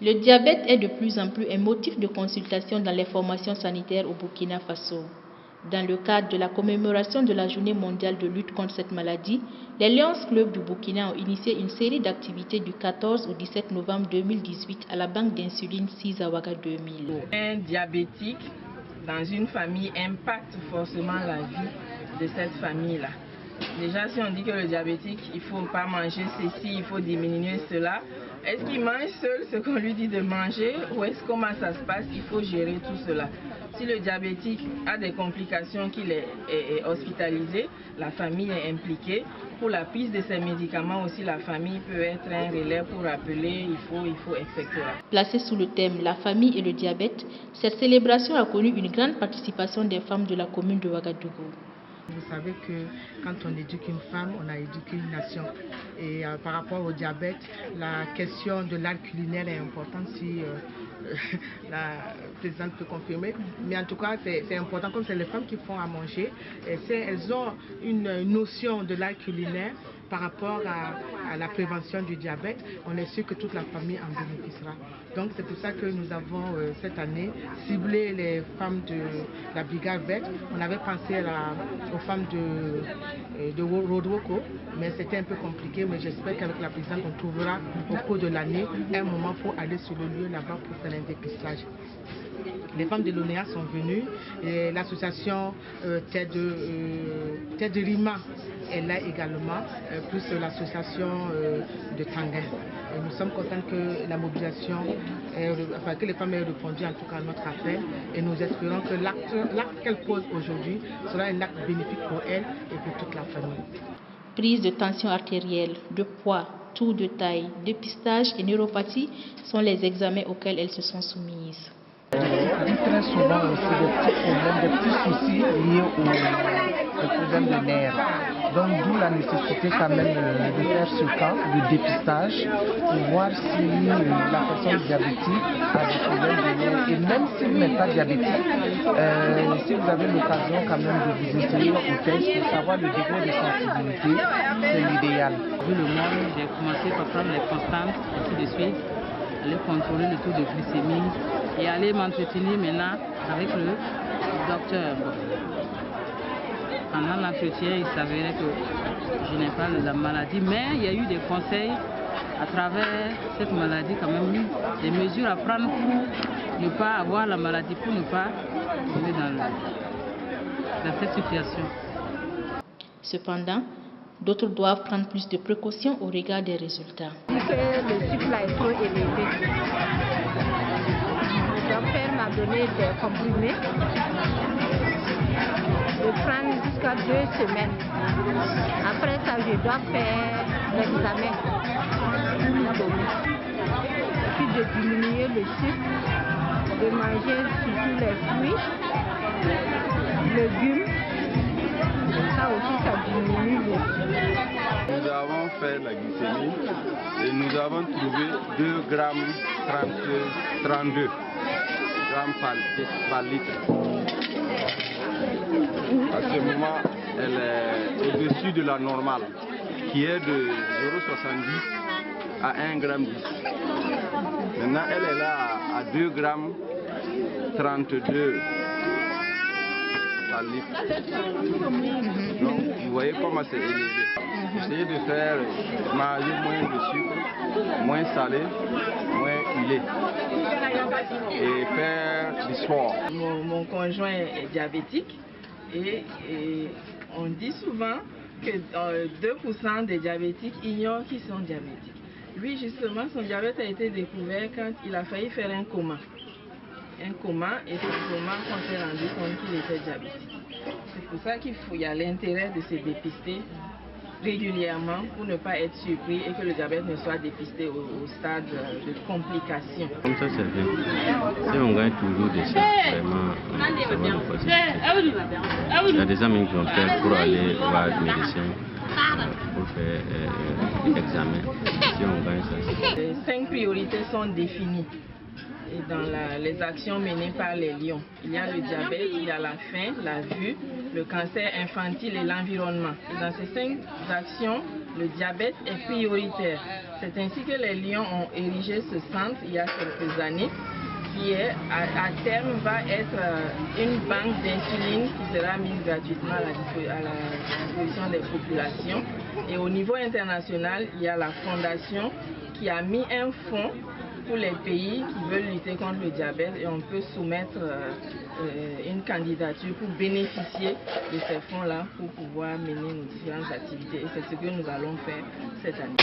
Le diabète est de plus en plus un motif de consultation dans les formations sanitaires au Burkina Faso. Dans le cadre de la commémoration de la Journée mondiale de lutte contre cette maladie, les Lions Club du Burkina ont initié une série d'activités du 14 au 17 novembre 2018 à la banque d'insuline 6 à Ouaga 2000. Un diabétique dans une famille impacte forcément la vie de cette famille-là. Déjà, si on dit que le diabétique, il ne faut pas manger ceci, il faut diminuer cela, est-ce qu'il mange seul ce qu'on lui dit de manger ou est-ce comment ça se passe? Il faut gérer tout cela. Si le diabétique a des complications, qu'il est hospitalisé, la famille est impliquée. Pour la prise de ces médicaments aussi, la famille peut être un relais pour appeler, il faut, etc. Placée sous le thème « La famille et le diabète », cette célébration a connu une grande participation des femmes de la commune de Ouagadougou. Vous savez que quand on éduque une femme, on a éduqué une nation. Et par rapport au diabète, la question de l'art culinaire est importante si la présidente peut confirmer. Mais en tout cas, c'est important, comme c'est les femmes qui font à manger. Elles ont une notion de l'art culinaire par rapport à la prévention du diabète. On est sûr que toute la famille en bénéficiera. Donc c'est pour ça que nous avons cette année ciblé les femmes de la brigade verte. On avait pensé aux femmes de Rodwoko, mais c'était un peu compliqué. Mais j'espère qu'avec la présidente, on trouvera au cours de l'année un moment pour aller sur le lieu là-bas pour faire un dépistage. Les femmes de l'ONEA sont venues, l'association Tête de Rima est là également, plus l'association de Tanguin. Nous sommes contents que la mobilisation, que les femmes aient répondu en tout cas à notre appel et nous espérons que l'acte qu'elles posent aujourd'hui sera un acte bénéfique pour elles et pour toute la famille. Prise de tension artérielle, de poids, tour de taille, dépistage et neuropathie sont les examens auxquels elles se sont soumises. Très souvent aussi des petits soucis liés au problème de nerfs. Donc d'où la nécessité quand même de faire ce camp de dépistage pour voir si la personne diabétique a des problèmes de nerfs. Et même s'il n'est pas diabétique, si vous avez l'occasion quand même de vous essayer au test pour savoir le degré de sensibilité, c'est l'idéal. Vu le monde, j'ai commencé par prendre les constantes, ainsi de suite, aller contrôler le taux de glycémie et aller m'entretenir maintenant avec le docteur. Pendant l'entretien, il s'avérait que je n'ai pas la maladie, mais il y a eu des conseils à travers cette maladie, quand même, des mesures à prendre pour ne pas avoir la maladie, pour ne pas tomber dans cette situation. Cependant, d'autres doivent prendre plus de précautions au regard des résultats. Le sucre là est trop élevé. Le docteur m'a donné des comprimés. Je prends jusqu'à 2 semaines. Après ça, je dois faire l'examen. Puis de diminuer le sucre, de manger surtout les fruits, légumes. Ça aussi, ça diminue le sucre. Nous avons fait la glycémie et nous avons trouvé 2 grammes 32 grammes par litre. À ce moment, elle est au-dessus de la normale, qui est de 0,70 à 1,10 gramme. Maintenant, elle est là à 2 grammes 32 par litre. Donc, vous voyez comment c'est élevé. Essayez de faire manger moins de sucre, moins salé, moins huilé et faire du sport. Mon conjoint est diabétique et on dit souvent que 2% des diabétiques ignorent qu'ils sont diabétiques. Lui, justement, son diabète a été découvert quand il a failli faire un coma. Et c'est au coma qu'on s'est rendu compte qu'il était diabétique. C'est pour ça qu'il y a l'intérêt de se dépister régulièrement pour ne pas être surpris et que le diabète ne soit dépisté au stade de complications. Comme ça, c'est bien. Si on gagne toujours de ça, vraiment, ça va nous faciliter. Il y a des amis qui ont fait pour aller voir le médecin pour faire l'examen. Si on gagne ça. Les 5 priorités sont définies. Et dans les actions menées par les Lions, il y a le diabète, il y a la faim, la vue, le cancer infantile et l'environnement. Et dans ces 5 actions, le diabète est prioritaire. C'est ainsi que les Lions ont érigé ce centre il y a quelques années, qui à terme va être une banque d'insuline qui sera mise gratuitement à la disposition des populations. Et au niveau international, il y a la fondation qui a mis un fonds pour les pays qui veulent lutter contre le diabète, et on peut soumettre une candidature pour bénéficier de ces fonds-là pour pouvoir mener nos différentes activités. Et c'est ce que nous allons faire cette année.